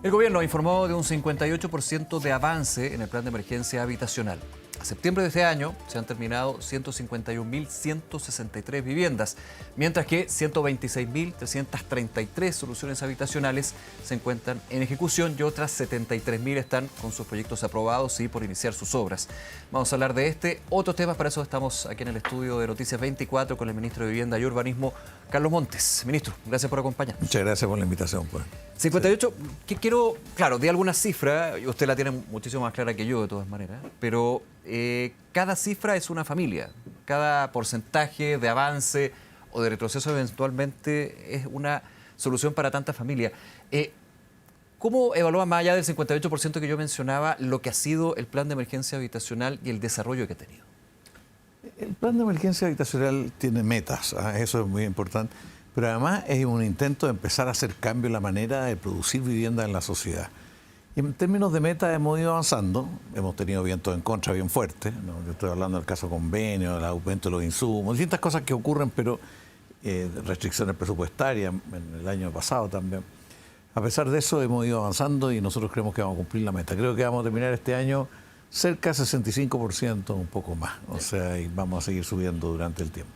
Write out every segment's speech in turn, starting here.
El gobierno ha informado de un 58% de avance en el plan de emergencia habitacional. A septiembre de este año se han terminado 151.163 viviendas, mientras que 126.333 soluciones habitacionales se encuentran en ejecución y otras 73.000 están con sus proyectos aprobados y por iniciar sus obras. Vamos a hablar de este, otros temas, para eso estamos aquí en el estudio de Noticias 24 con el ministro de Vivienda y Urbanismo, Carlos Montes. Ministro, gracias por acompañarnos. Muchas gracias por la invitación. Pues. 58, que quiero, claro, de alguna cifra, y usted la tiene muchísimo más clara que yo de todas maneras, pero cada cifra es una familia, cada porcentaje de avance o de retroceso eventualmente es una solución para tanta familia. ¿Cómo evalúa, más allá del 58% que yo mencionaba, lo que ha sido el plan de emergencia habitacional y el desarrollo que ha tenido? El plan de emergencia habitacional tiene metas, eso es muy importante, pero además es un intento de empezar a hacer cambio en la manera de producir vivienda en la sociedad. Y en términos de metas hemos ido avanzando, hemos tenido vientos en contra bien fuertes, ¿no? Yo estoy hablando del caso convenio, el aumento de los insumos, distintas cosas que ocurren, pero restricciones presupuestarias en el año pasado también. A pesar de eso hemos ido avanzando y nosotros creemos que vamos a cumplir la meta. Creo que vamos a terminar este año cerca de 65%, un poco más, o sea, y vamos a seguir subiendo durante el tiempo.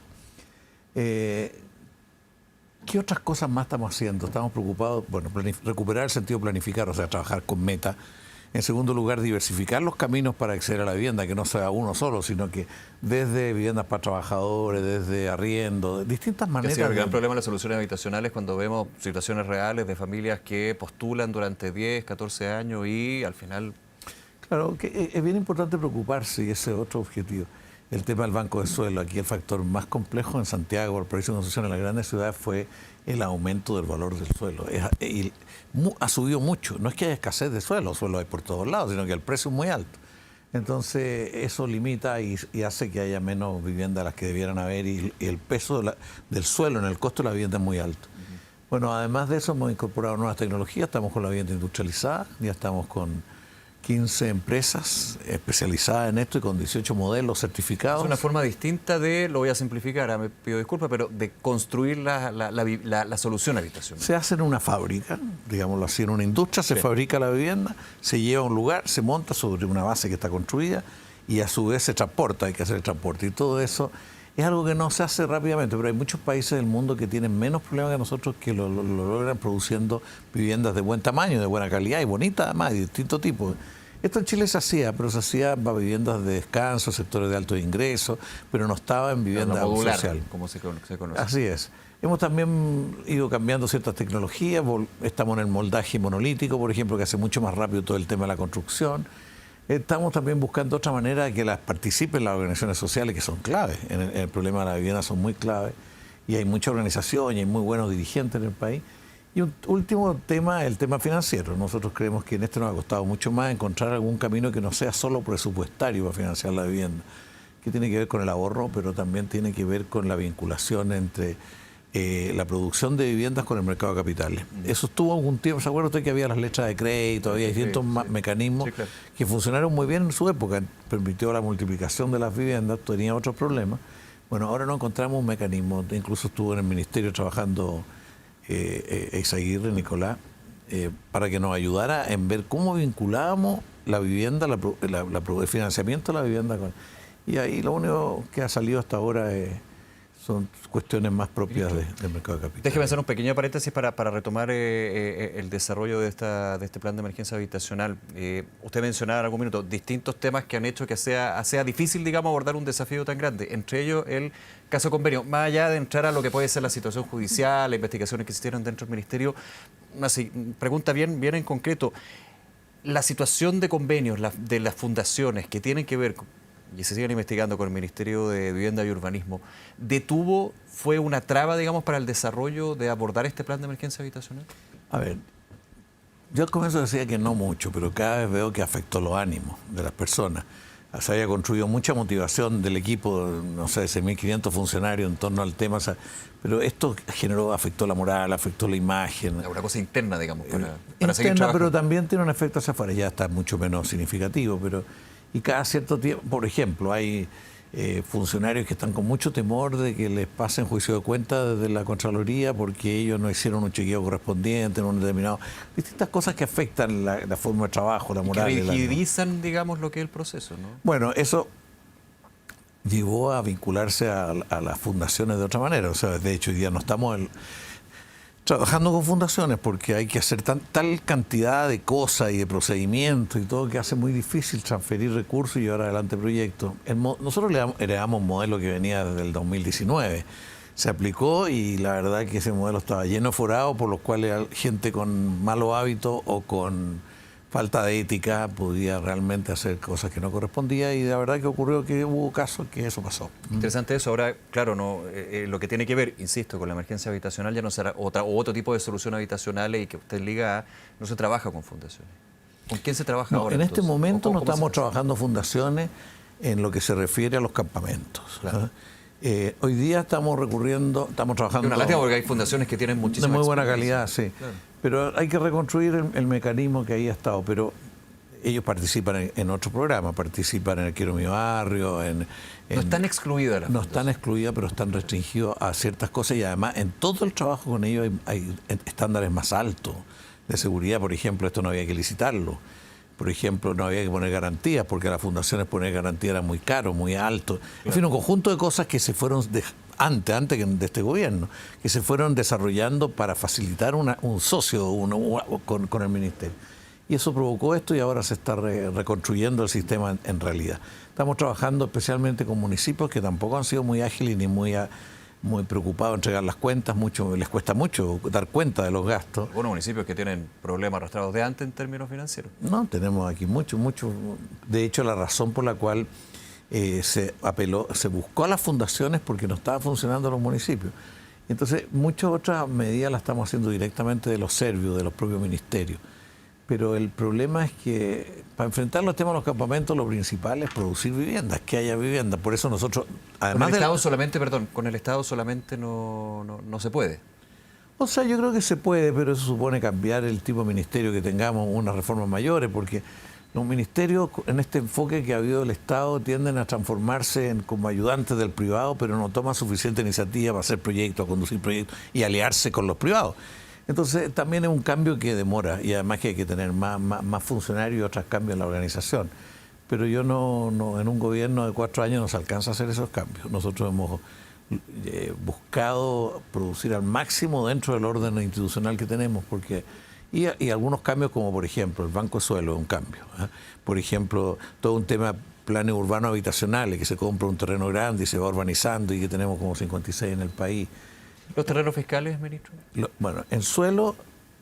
¿Qué otras cosas más estamos haciendo? Estamos preocupados, bueno, recuperar el sentido de planificar, o sea, trabajar con meta. En segundo lugar, diversificar los caminos para acceder a la vivienda, que no sea uno solo, sino que desde viviendas para trabajadores, desde arriendo, de distintas maneras. El gran problema de las soluciones habitacionales cuando vemos situaciones reales de familias que postulan durante 10, 14 años y al final... Claro, que es bien importante preocuparse y ese es otro objetivo. El tema del banco de suelo, aquí el factor más complejo en Santiago, por precio de construcción en las grandes ciudades, fue el aumento del valor del suelo. Y ha subido mucho. No es que haya escasez de suelo hay por todos lados, sino que el precio es muy alto. Entonces eso limita y hace que haya menos viviendas de las que debieran haber y el peso del suelo en el costo de la vivienda es muy alto. Bueno, además de eso hemos incorporado nuevas tecnologías, estamos con la vivienda industrializada, ya estamos con 15 empresas especializadas en esto y con 18 modelos certificados. Es una forma distinta de, lo voy a simplificar, me pido disculpas, pero de construir la solución habitacional. Se hace en una fábrica, digámoslo así, en una industria, se fabrica la vivienda, se lleva a un lugar, se monta sobre una base que está construida y a su vez se transporta, hay que hacer el transporte. Y todo eso es algo que no se hace rápidamente, pero hay muchos países del mundo que tienen menos problemas que nosotros que lo logran produciendo viviendas de buen tamaño, de buena calidad y bonitas además, de distintos tipos. Esto en Chile se hacía, pero se hacía para viviendas de descanso, sectores de alto ingreso, pero no estaba en vivienda modular, social. Como se conoce. Así es. Hemos también ido cambiando ciertas tecnologías, estamos en el moldaje monolítico, por ejemplo, que hace mucho más rápido todo el tema de la construcción. Estamos también buscando otra manera de que participen las organizaciones sociales, que son claves. En el problema de la vivienda son muy claves, y hay mucha organización y hay muy buenos dirigentes en el país. Y un último tema, el tema financiero. Nosotros creemos que en este nos ha costado mucho más encontrar algún camino que no sea solo presupuestario para financiar la vivienda, que tiene que ver con el ahorro, pero también tiene que ver con la vinculación entre la producción de viviendas con el mercado de capitales. Eso estuvo algún tiempo, ¿se acuerda usted que había las letras de crédito, había distintos mecanismos que funcionaron muy bien en su época? Permitió la multiplicación de las viviendas, tenía otros problemas. Bueno, ahora no encontramos un mecanismo, incluso estuvo en el ministerio trabajando Eizaguirre, Nicolás, para que nos ayudara en ver cómo vinculábamos la vivienda, el financiamiento de la vivienda. Y ahí lo único que ha salido hasta ahora son cuestiones más propias del mercado de capital. Déjeme hacer un pequeño paréntesis para retomar el desarrollo de este plan de emergencia habitacional. Usted mencionaba en algún minuto distintos temas que han hecho que sea difícil, digamos, abordar un desafío tan grande. Entre ellos el caso convenio. Más allá de entrar a lo que puede ser la situación judicial, las investigaciones que existieron dentro del Ministerio, una pregunta bien en concreto. La situación de convenios de las fundaciones que tienen que ver y se siguen investigando con el Ministerio de Vivienda y Urbanismo, fue una traba, digamos, para el desarrollo de abordar este plan de emergencia habitacional? A ver, yo al comienzo decía que no mucho, pero cada vez veo que afectó los ánimos de las personas. Se había construido mucha motivación del equipo, no sé, 1.500 funcionarios en torno al tema, pero esto afectó la moral, afectó la imagen. Una cosa interna, digamos, para interna, seguir trabajando. Pero también tiene un efecto hacia afuera, ya está mucho menos significativo, y cada cierto tiempo, por ejemplo, hay funcionarios que están con mucho temor de que les pasen juicio de cuenta desde la Contraloría porque ellos no hicieron un chequeo correspondiente en un determinado... Distintas cosas que afectan la forma de trabajo, la moral. Que rigidizan, digamos, lo que es el proceso, ¿no? Bueno, eso llevó a vincularse a las fundaciones de otra manera. O sea, de hecho, hoy día no estamos trabajando con fundaciones porque hay que hacer tal cantidad de cosas y de procedimientos y todo que hace muy difícil transferir recursos y llevar adelante proyectos. Nosotros heredamos un modelo que venía desde el 2019. Se aplicó y la verdad que ese modelo estaba lleno de forados por los cuales gente con malos hábitos o con falta de ética podía realmente hacer cosas que no correspondía y la verdad que ocurrió que hubo casos que eso pasó. Interesante eso. Ahora, claro, no lo que tiene que ver, insisto, con la emergencia habitacional ya no será otro tipo de solución habitacional y que usted liga, no se trabaja con fundaciones. ¿Con quién se trabaja ahora? En este momento no estamos trabajando trabajando fundaciones en lo que se refiere a los campamentos. Claro. Hoy día estamos trabajando... Es una lástima porque hay fundaciones que tienen muchísima de muy buena experiencia. calidad, sí. Claro. Pero hay que reconstruir el mecanismo que ahí ha estado. Pero ellos participan en otros programas, participan en el Quiero mi barrio, no están excluidas. No están excluidas, pero están restringidos a ciertas cosas y además en todo el trabajo con ellos hay estándares más altos de seguridad. Por ejemplo, esto no había que licitarlo. Por ejemplo, no había que poner garantías porque a las fundaciones poner garantías era muy caro, muy alto. Claro. En fin, un conjunto de cosas que se fueron antes de este gobierno, que se fueron desarrollando para facilitar un socio con el ministerio. Y eso provocó esto y ahora se está reconstruyendo el sistema en realidad. Estamos trabajando especialmente con municipios que tampoco han sido muy ágiles ni muy preocupados en entregar las cuentas, les cuesta mucho dar cuenta de los gastos. Algunos municipios que tienen problemas arrastrados de antes en términos financieros. No, tenemos aquí mucho. De hecho, la razón por la cual se buscó a las fundaciones porque no estaban funcionando los municipios. Entonces, muchas otras medidas las estamos haciendo directamente de los servicios, de los propios ministerios. Pero el problema es que para enfrentar los temas de los campamentos, lo principal es producir viviendas, que haya viviendas. Por eso nosotros, además con el Estado solamente no se puede. O sea, yo creo que se puede, pero eso supone cambiar el tipo de ministerio que tengamos, unas reformas mayores, porque los ministerios, en este enfoque que ha habido del Estado, tienden a transformarse como ayudantes del privado, pero no toman suficiente iniciativa para hacer proyectos, a conducir proyectos y aliarse con los privados. Entonces, también es un cambio que demora y además que hay que tener más funcionarios y otros cambios en la organización. Pero yo no en un gobierno de 4 años no se alcanza a hacer esos cambios. Nosotros hemos buscado producir al máximo dentro del orden institucional que tenemos, y algunos cambios como por ejemplo el Banco de Suelo es un cambio. Por ejemplo, todo un tema planes urbanos habitacionales, que se compra un terreno grande y se va urbanizando y que tenemos como 56 en el país. ¿Los terrenos fiscales, ministro? Bueno, en suelo,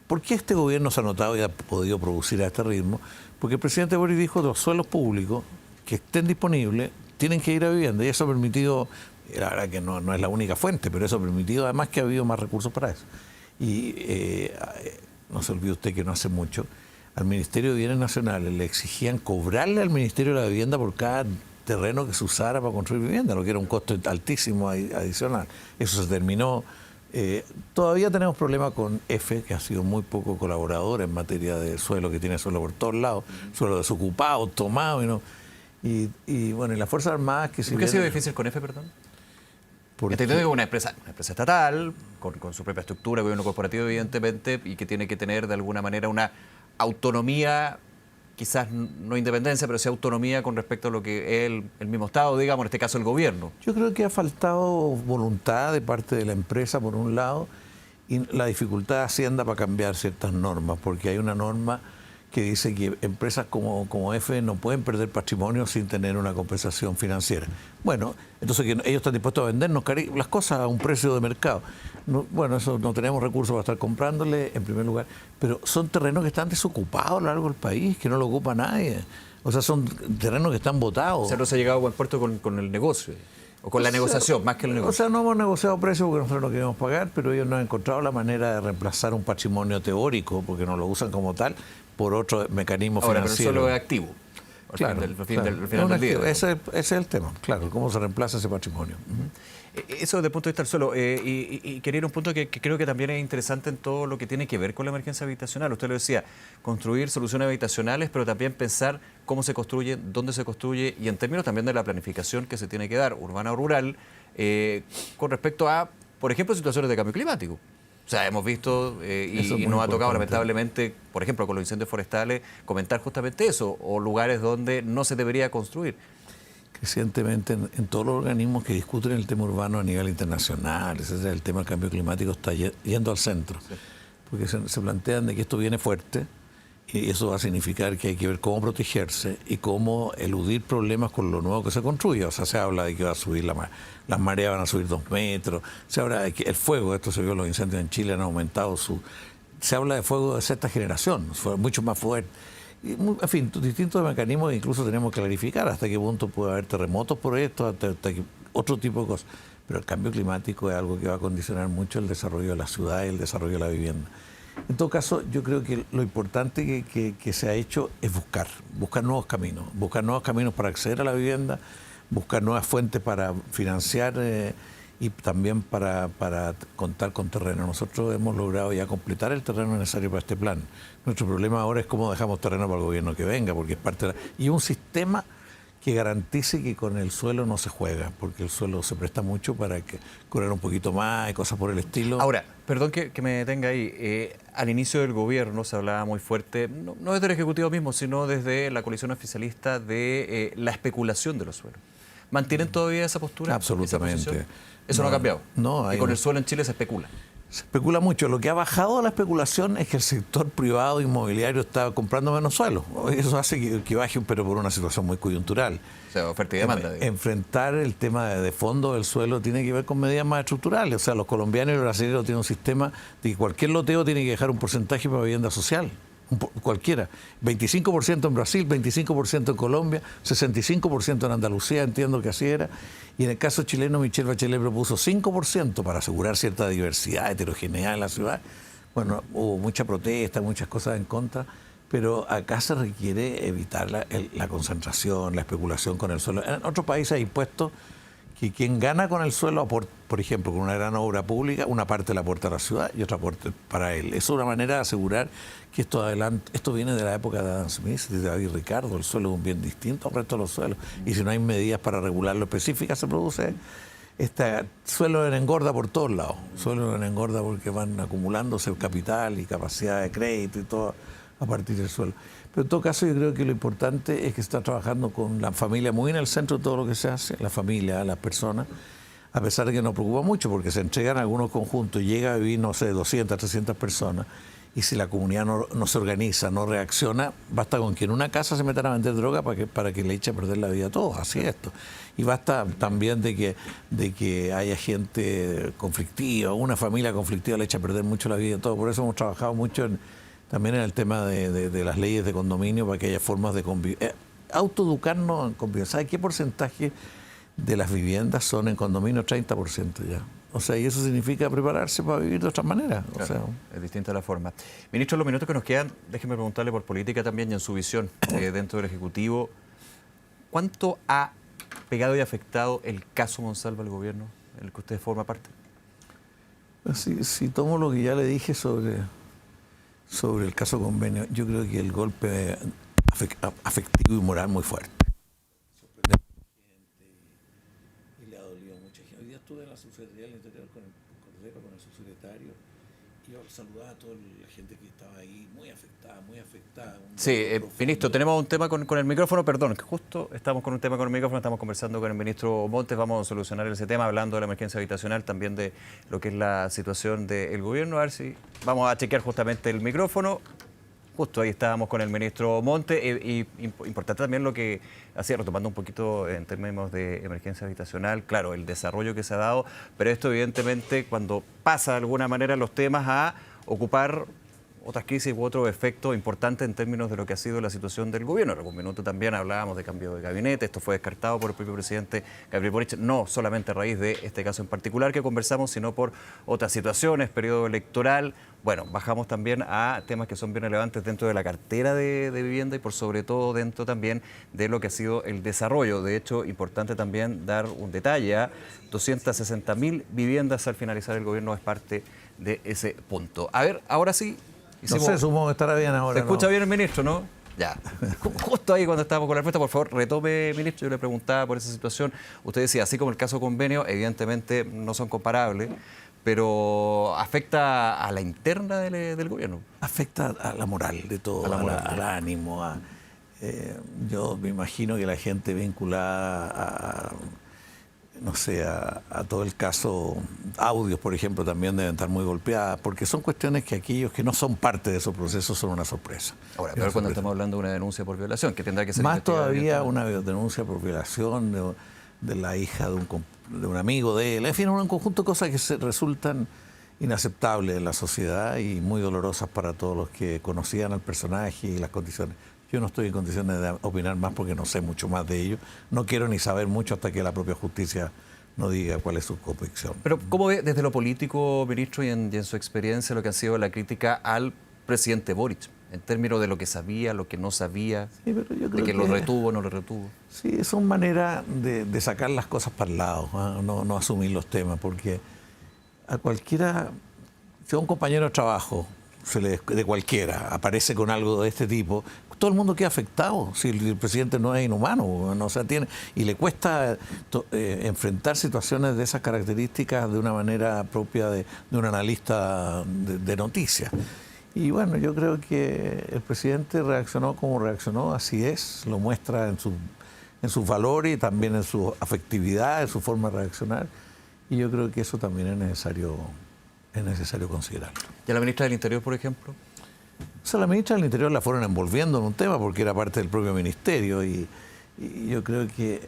¿por qué este gobierno se ha notado y ha podido producir a este ritmo? Porque el presidente Boric dijo que los suelos públicos que estén disponibles tienen que ir a vivienda y eso ha permitido, la verdad que no es la única fuente, pero eso ha permitido además que ha habido más recursos para eso. Y no se olvide usted que no hace mucho, al Ministerio de Bienes Nacionales le exigían cobrarle al Ministerio de la Vivienda por cada terreno que se usara para construir vivienda, lo que era un costo altísimo adicional. Eso se terminó. Todavía tenemos problemas con EFE, que ha sido muy poco colaborador en materia de suelo, que tiene suelo por todos lados, suelo desocupado, tomado, y bueno, y las Fuerzas Armadas que... ¿Por qué ha sido difícil con EFE, perdón? Entendiendo que es una empresa estatal, con su propia estructura, gobierno corporativo, evidentemente, y que tiene que tener de alguna manera una autonomía, quizás no independencia, pero sí autonomía con respecto a lo que es el mismo Estado, digamos, en este caso el gobierno. Yo creo que ha faltado voluntad de parte de la empresa, por un lado, y la dificultad de Hacienda para cambiar ciertas normas, porque hay una norma que dice que empresas como EFE no pueden perder patrimonio sin tener una compensación financiera. Bueno, entonces que ellos están dispuestos a vendernos las cosas a un precio de mercado. Bueno, eso no tenemos recursos para estar comprándole en primer lugar, pero son terrenos que están desocupados a lo largo del país, que no lo ocupa nadie. O sea, son terrenos que están botados. O sea, no se ha llegado a buen puerto con el negocio, o con la negociación, más que el negocio. O sea, no hemos negociado precios porque nosotros no queremos pagar, pero ellos no han encontrado la manera de reemplazar un patrimonio teórico, porque no lo usan como tal, por otro mecanismo financiero. Pero el suelo es activo. Claro, al claro. final del día. Ese es el tema, claro, cómo se reemplaza ese patrimonio. Eso desde el punto de vista del suelo. Y quería ir a un punto que creo que también es interesante en todo lo que tiene que ver con la emergencia habitacional. Usted lo decía, construir soluciones habitacionales, pero también pensar cómo se construye, dónde se construye y en términos también de la planificación que se tiene que dar, urbana o rural, con respecto a, por ejemplo, situaciones de cambio climático. O sea, hemos visto y nos ha tocado lamentablemente, por ejemplo, con los incendios forestales, comentar justamente eso, o lugares donde no se debería construir. Recientemente en todos los organismos que discuten el tema urbano a nivel internacional, el tema del cambio climático está yendo al centro, sí. Porque se plantean de que esto viene fuerte y eso va a significar que hay que ver cómo protegerse y cómo eludir problemas con lo nuevo que se construye. O sea, se habla de que va a subir las mareas van a subir 2 metros, se habla de que el fuego, esto se vio, los incendios en Chile han aumentado se habla de fuego de sexta generación, fue mucho más fuerte. En fin, distintos mecanismos que incluso tenemos que clarificar hasta qué punto puede haber terremotos por esto, hasta otro tipo de cosas. Pero el cambio climático es algo que va a condicionar mucho el desarrollo de la ciudad y el desarrollo de la vivienda. En todo caso, yo creo que lo importante que se ha hecho es buscar nuevos caminos para acceder a la vivienda, buscar nuevas fuentes para financiar y también para contar con terreno. Nosotros hemos logrado ya completar el terreno necesario para este plan. Nuestro problema ahora es cómo dejamos terreno para el gobierno que venga, porque es parte y un sistema que garantice que con el suelo no se juega, porque el suelo se presta mucho para que correr un poquito más y cosas por el estilo. Ahora, perdón que me detenga ahí, al inicio del gobierno se hablaba muy fuerte, no desde el Ejecutivo mismo, sino desde la coalición oficialista de la especulación de los suelos. ¿Mantienen todavía esa postura? Absolutamente. Eso no ha cambiado. No, y con el suelo en Chile se especula. Se especula mucho. Lo que ha bajado la especulación es que el sector privado inmobiliario está comprando menos suelo. Eso hace que baje, pero por una situación muy coyuntural. O sea, oferta y demanda. Enfrentar el tema de fondo del suelo tiene que ver con medidas más estructurales. O sea, los colombianos y los brasileños tienen un sistema de que cualquier loteo tiene que dejar un porcentaje para vivienda social. Cualquiera. 25% en Brasil, 25% en Colombia, 65% en Andalucía, entiendo que así era. Y en el caso chileno, Michelle Bachelet propuso 5% para asegurar cierta diversidad, heterogeneidad en la ciudad. Bueno, hubo mucha protesta, muchas cosas en contra, pero acá se requiere evitar la concentración, la especulación con el suelo. En otros países hay impuestos que quien gana con el suelo, por ejemplo, con una gran obra pública, una parte la aporta a la ciudad y otra parte para él. Eso es una manera de asegurar que esto viene de la época de Adam Smith y de David Ricardo. El suelo es un bien distinto al resto de los suelos. Y si no hay medidas para regularlo específicas, se produce suelo en engorda por todos lados. Suelo en engorda porque van acumulándose capital y capacidad de crédito y todo a partir del suelo. Pero en todo caso yo creo que lo importante es que se está trabajando con la familia muy en el centro de todo lo que se hace, la familia, las personas, a pesar de que nos preocupa mucho porque se entregan algunos conjuntos y llega a vivir, no sé, 200, 300 personas y si la comunidad no se organiza, no reacciona, basta con que en una casa se metan a vender droga para que le eche a perder la vida a todos, así es esto. Y basta también de que haya gente conflictiva, una familia conflictiva le echa a perder mucho la vida a todos. Por eso hemos trabajado mucho también en el tema de las leyes de condominio para que haya formas de convivir. Autoeducarnos en convivencia. ¿Sabe qué porcentaje de las viviendas son en condominio? 30% ya. O sea, y eso significa prepararse para vivir de otra manera. Claro, o sea, es distinta la forma. Ministro, los minutos que nos quedan, déjeme preguntarle por política también y en su visión dentro del Ejecutivo. ¿Cuánto ha pegado y afectado el caso Monsalva al gobierno, en el que usted forma parte? Si tomo lo que ya le dije sobre el caso convenio, yo creo que el golpe afectivo y moral muy fuerte. Sorprende a mucha gente y le ha dolido a mucha gente. Hoy día estuve en la Subsecretaría del Interior con el subsecretario y yo saludaba a toda la gente que estaba ahí, muy afectada. Sí, ministro, tenemos un tema con el micrófono, perdón, que justo estamos con un tema con el micrófono, estamos conversando con el ministro Montes, vamos a solucionar ese tema hablando de la emergencia habitacional, también de lo que es la situación del gobierno, a ver si vamos a chequear justamente el micrófono. Justo ahí estábamos con el ministro Montes y importante también lo que hacía, retomando un poquito en términos de emergencia habitacional, claro, el desarrollo que se ha dado, pero esto evidentemente cuando pasa de alguna manera los temas a ocupar otras crisis u otros efectos importantes en términos de lo que ha sido la situación del gobierno. En algún minuto también hablábamos de cambio de gabinete, esto fue descartado por el propio presidente Gabriel Boric, no solamente a raíz de este caso en particular que conversamos, sino por otras situaciones, periodo electoral. Bueno, bajamos también a temas que son bien relevantes dentro de la cartera de vivienda y por sobre todo dentro también de lo que ha sido el desarrollo. De hecho, importante también dar un detalle, 260.000 viviendas al finalizar el gobierno es parte de ese punto. A ver, ahora sí. No sé, supongo que estará bien ahora. ¿Se escucha bien el ministro, no? Ya. Justo ahí cuando estábamos con la respuesta, por favor, retome, ministro. Yo le preguntaba por esa situación. Usted decía, así como el caso convenio, evidentemente no son comparables, pero afecta a la interna del gobierno. Afecta a la moral de todo, al ánimo. Yo me imagino que la gente vinculada no sé, a todo el caso audios, por ejemplo, también deben estar muy golpeadas, porque son cuestiones que aquellos que no son parte de esos procesos son una sorpresa. Ahora, pero cuando estamos hablando de una denuncia por violación, que tendrá que ser más todavía una denuncia por violación de la hija de un amigo de él, en fin, un conjunto de cosas que resultan inaceptables en la sociedad y muy dolorosas para todos los que conocían al personaje y las condiciones. Yo no estoy en condiciones de opinar más porque no sé mucho más de ello. No quiero ni saber mucho hasta que la propia justicia no diga cuál es su convicción. Pero ¿cómo ve desde lo político, ministro, y en su experiencia lo que ha sido la crítica al presidente Boric? En términos de lo que sabía, lo que no sabía, sí, pero yo creo de que lo retuvo o no lo retuvo. Sí, son maneras de sacar las cosas para el lado, no asumir los temas, porque a cualquiera, si a un compañero de trabajo de cualquiera aparece con algo de este tipo, todo el mundo queda afectado si el presidente no es inhumano, no se atiene, y le cuesta enfrentar situaciones de esas características de una manera propia de un analista de noticias. Y bueno, yo creo que el presidente reaccionó como reaccionó, así es, lo muestra en sus valores y también en su afectividad, en su forma de reaccionar, y yo creo que eso también es necesario considerarlo. ¿Y a la ministra del Interior, por ejemplo? O sea, la ministra del Interior la fueron envolviendo en un tema porque era parte del propio ministerio y yo creo que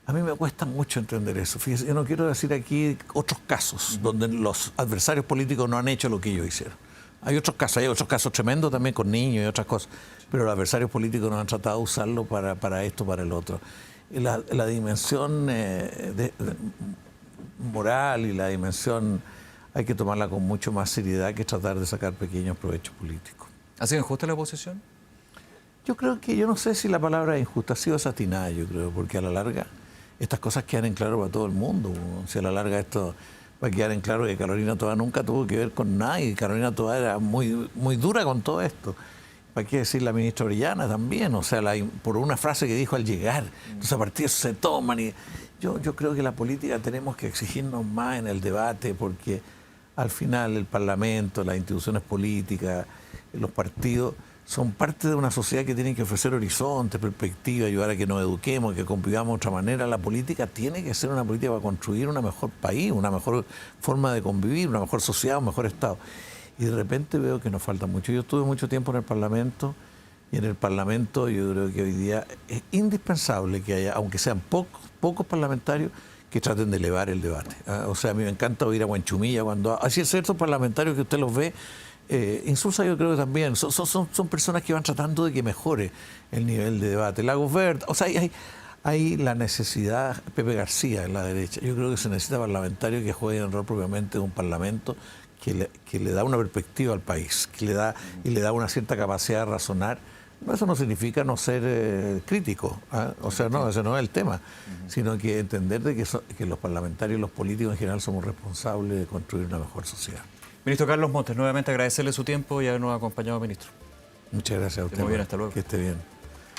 a mí me cuesta mucho entender eso. Fíjese, yo no quiero decir aquí otros casos donde los adversarios políticos no han hecho lo que ellos hicieron. Hay otros casos tremendos también con niños y otras cosas, pero los adversarios políticos no han tratado de usarlo para esto, para el otro. La dimensión moral y la dimensión hay que tomarla con mucho más seriedad que tratar de sacar pequeños provechos políticos. ¿Ha sido injusta la oposición? Yo creo que, yo no sé si la palabra injusta ha sido desatinada, yo creo, porque a la larga estas cosas quedan en claro para todo el mundo. Si a la larga esto va a quedar en claro que Carolina Toá nunca tuvo que ver con nadie, Carolina Toá era muy, muy dura con todo esto. ¿Para qué decir la ministra Orellana también? O sea, por una frase que dijo al llegar, entonces a partir de eso se toman y yo creo que la política tenemos que exigirnos más en el debate porque al final el Parlamento, las instituciones políticas, los partidos son parte de una sociedad que tiene que ofrecer horizonte, perspectiva, ayudar a que nos eduquemos, que convivamos de otra manera. La política tiene que ser una política para construir un mejor país, una mejor forma de convivir, una mejor sociedad, un mejor Estado. Y de repente veo que nos falta mucho. Yo estuve mucho tiempo en el Parlamento y en el Parlamento yo creo que hoy día es indispensable que haya, aunque sean pocos parlamentarios, que traten de elevar el debate. O sea, a mí me encanta oír a Huanchumilla cuando... Así es cierto, parlamentarios que usted los ve, Insulza yo creo que también, son personas que van tratando de que mejore el nivel de debate. Lagos Verde, o sea, hay la necesidad, Pepe García en la derecha, yo creo que se necesita parlamentarios que jueguen el rol propiamente de un parlamento que le da una perspectiva al país, que le da una cierta capacidad de razonar. Eso no significa no ser crítico, o sea, no, ese no es el tema, sino que entender de que los parlamentarios y los políticos en general somos responsables de construir una mejor sociedad. Ministro Carlos Montes, nuevamente agradecerle su tiempo y habernos acompañado, ministro. Muchas gracias a usted. Muy bien, hasta luego. Que esté bien.